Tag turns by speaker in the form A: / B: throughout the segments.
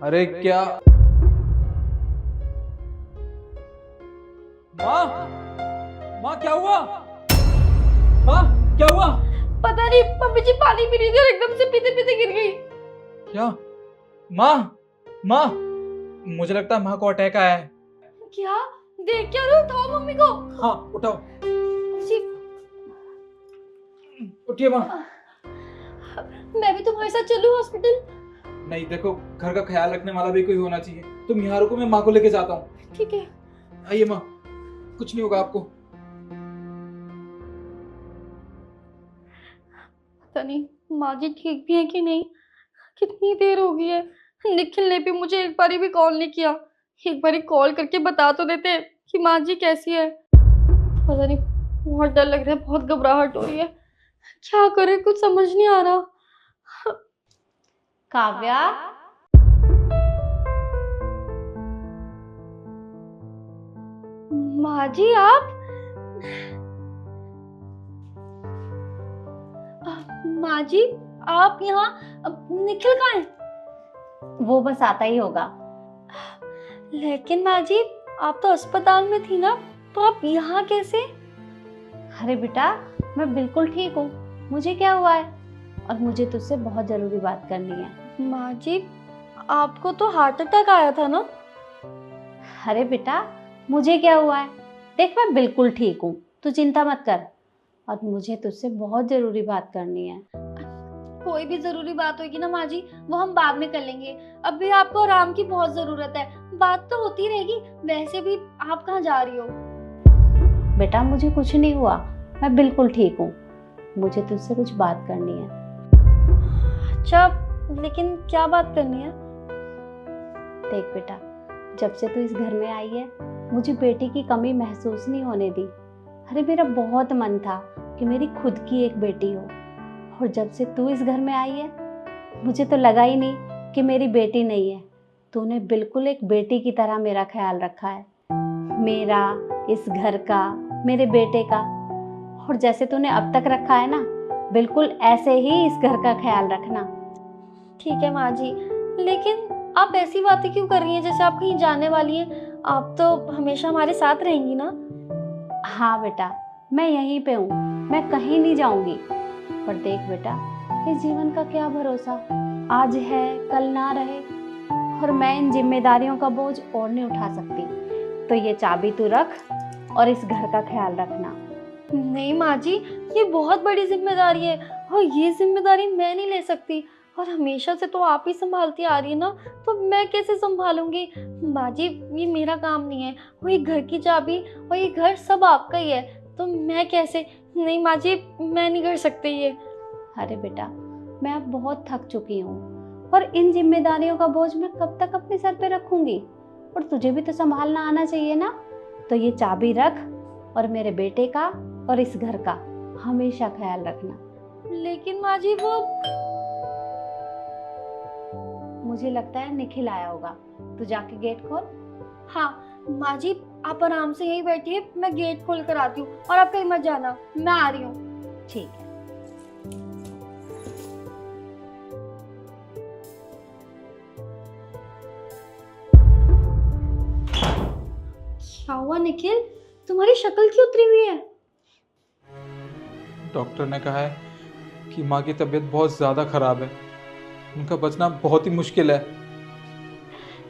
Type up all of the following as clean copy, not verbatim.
A: अरे क्या माँ, माँ क्या हुआ? माँ क्या हुआ?
B: पता नहीं, मम्मी जी पानी पी रही थी और एकदम से पीते पीते गिर गई।
A: क्या? माँ, माँ, मुझे लगता है माँ को अटैक आया है।
B: क्या? देख क्या रहे हो? उठाओ मम्मी को।
A: हाँ उठाओ,
B: जी,
A: उठिए माँ।
B: मैं भी तुम्हारे साथ चलूं हॉस्पिटल?
A: नहीं देखो, घर का ख्याल रखने वाला भी कोई होना चाहिए। तुम यहाँ रुको, मैं माँ को लेके जाता हूँ।
B: ठीक है।
A: आइए माँ, कुछ नहीं होगा आपको।
B: पता नहीं माँ जी ठीक भी है कि नहीं। कितनी देर हो गई है, निखिल ने भी मुझे एक बारी भी कॉल नहीं किया। एक बारी कॉल करके बता तो देते कि माँ जी कैसी है। पता नहीं, बहुत डर लग रहा है, बहुत घबराहट हो रही है। क्या करे, कुछ समझ नहीं आ रहा।
C: काव्या,
B: माँ जी आप? माँ जी आप यहाँ? निखिल कहाँ है?
C: वो बस आता ही होगा।
B: लेकिन माँ जी आप तो अस्पताल में थी ना, तो आप यहाँ कैसे?
C: अरे बेटा, मैं बिल्कुल ठीक हूँ। मुझे क्या हुआ है? और मुझे तुझसे बहुत जरूरी बात करनी है।
B: माँ जी आपको तो हार्ट अटैक आया था ना?
C: अरे बेटा, मुझे क्या हुआ है? देख, मैं बिल्कुल ठीक हूँ, तू चिंता मत कर। और मुझे तुझसे बहुत जरूरी बात करनी है।
B: कोई भी जरूरी बात होगी ना माँ जी, वो हम बाद में कर लेंगे। अभी आपको आराम की बहुत जरूरत है। बात तो होती रहेगी। वैसे भी आप कहाँ जा रही हो?
C: बेटा, मुझे कुछ नहीं हुआ, मैं बिल्कुल ठीक हूँ। मुझे तुझसे कुछ बात करनी है।
B: अच्छा, लेकिन क्या बात करनी है?
C: देख बेटा, जब से तू इस घर में आई है, मुझे बेटी की कमी महसूस नहीं होने दी। अरे मेरा बहुत मन था कि मेरी खुद की एक बेटी हो। और जब से तू इस घर में आई है, मुझे तो लगा ही नहीं कि मेरी बेटी नहीं है। तूने बिल्कुल एक बेटी की तरह मेरा ख्याल रखा है, मेरा, इस घर का, मेरे बेटे का। और जैसे तूने अब तक रखा है ना, बिल्कुल ऐसे ही इस घर का ख्याल रखना।
B: ठीक है माँ जी, लेकिन आप ऐसी बातें क्यों कर रही हैं जैसे आप कहीं जाने वाली हैं? आप तो हमेशा हमारे साथ रहेंगी ना?
C: हाँ बेटा, मैं यहीं पे हूँ, मैं कहीं नहीं जाऊंगी। पर देख बेटा, इस जीवन का क्या भरोसा, आज है कल ना रहे। और मैं इन जिम्मेदारियों का बोझ और नहीं उठा सकती। तो ये चाबी तू रख और इस घर का ख्याल रखना।
B: नहीं माँ जी, ये बहुत बड़ी जिम्मेदारी है और ये जिम्मेदारी मैं नहीं ले सकती। और हमेशा से तो आप ही संभालती आ रही है ना, तो मैं कैसे संभालूंगी? माँ जी ये मेरा काम नहीं है। वो ये घर की चाबी और ये घर सब आपका ही है, तो मैं कैसे? नहीं माँ जी, मैं नहीं कर सकती ये।
C: अरे बेटा, मैं अब बहुत थक चुकी हूँ और इन जिम्मेदारियों का बोझ मैं कब तक अपने सर पे रखूंगी? और तुझे भी तो संभालना आना चाहिए ना। तो ये चाबी रख और मेरे बेटे का और इस घर का हमेशा ख्याल रखना।
B: लेकिन माँ जी वो...
C: मुझे लगता है निखिल आया होगा, तू जाके गेट खोल।
B: हाँ माँ जी, आप आराम से यहीं बैठिए, मैं गेट खोल कर आती हूँ और आप कहीं मत जाना, मैं आ रही हूँ।
C: ठीक है।
B: क्या हुआ निखिल, तुम्हारी शक्ल क्यों उतरी हुई है?
A: डॉक्टर ने कहा है कि माँ की तबीयत बहुत ज़्यादा खराब है, उनका बचना बहुत ही मुश्किल है।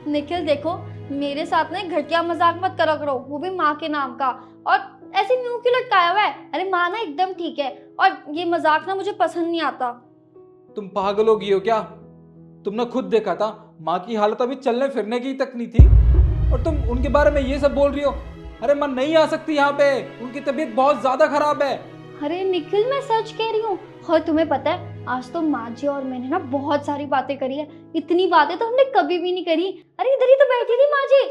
B: निखिल देखो, मेरे साथ ना घटिया मजाक मत करा करो, वो भी माँ के नाम का। और ऐसे मुंह क्यों लटकाया हुआ है? अरे माँ ना एकदम ठीक है, और ये मजाक ना मुझे पसंद नहीं आता।
A: तुम पागल हो गई हो क्या? तुमने खुद देखा था, माँ की हालत अभी चलने फिरने की तक नहीं थी, और तुम उनके बारे में ये सब बोल रही हो। अरे माँ नहीं आ सकती यहाँ पे, उनकी तबीयत बहुत ज्यादा खराब है।
B: अरे निखिल मैं सच कह रही हूँ। और तुम्हें पता है, आज तो माँ जी और मैंने ना बहुत सारी बातें करी है। इतनी बातें तो हमने कभी भी नहीं करी। अरे इधर ही तो बैठी थी माँ जी।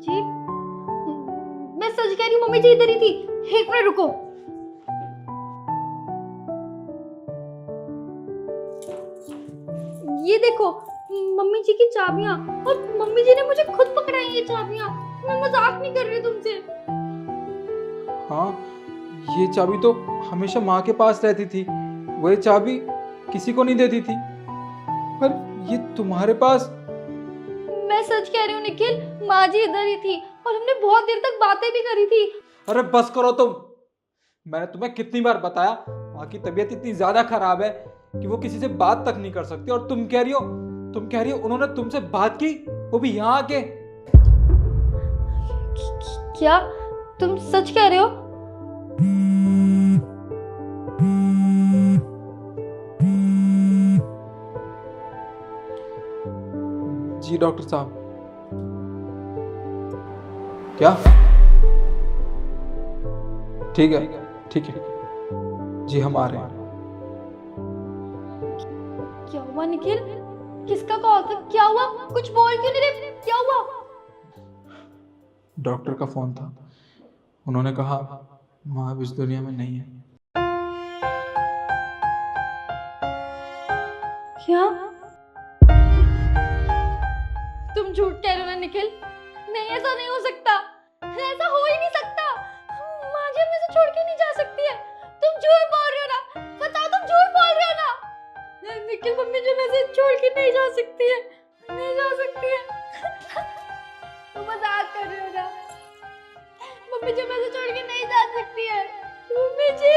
B: जी मैं सच कह रही हूँ, मम्मी जी इधर ही थी। एक मिनट रुको। ये देखो मम्मी जी की चाबियां, और मम्मी जी ने मुझे खुद पकड़ाई ये चाबियां। मैं मजाक नहीं कर रही तुमसे।
A: हाँ ये चाबी तो हमेशा माँ के पास रहती थी, वो ये चाबी किसी को नहीं देती थी, पर ये तुम्हारे पास।
B: मैं सच कह रही हूँ निखिल, माँ जी इधर ही थी और हमने बहुत देर तक बातें भी करी थी।
A: अरे बस करो तुम। मैंने तुम्हें कितनी बार बताया माँ की तबीयत इतनी ज्यादा खराब है कि वो किसी से बात तक नहीं कर सकती, और तुम कह रही हो उन्होंने तुमसे बात की, वो भी यहाँ आके।
B: क्या तुम सच कह रहे हो?
A: जी डॉक्टर साहब। क्या? ठीक है ठीक है जी, हम आ रहे हैं।
B: क्या हुआ निखिल? किसका कॉल था? क्या हुआ? कुछ बोल क्यों नहीं रहे? क्या हुआ?
A: डॉक्टर का फोन था, उन्होंने कहा माँ अब इस दुनिया में नहीं है।
B: क्या तुम झूठ कह रहे हो ना निखिल? नहीं, ऐसा नहीं हो सकता, ऐसा हो ही नहीं सकता। माँ जी हमें से छोड़ के नहीं जा सकती है। तुम झूठ बोल रहे हो ना? बताओ, तुम झूठ बोल रहे हो ना? निखिल, मम्मी जी हमें से छोड़ के नहीं जा सकती है, नहीं जा सकती है। तुम मजाक कर रहे हो ना? मम्मी जी हमें से छोड़ के नहीं जा सकती है। मम्मी जी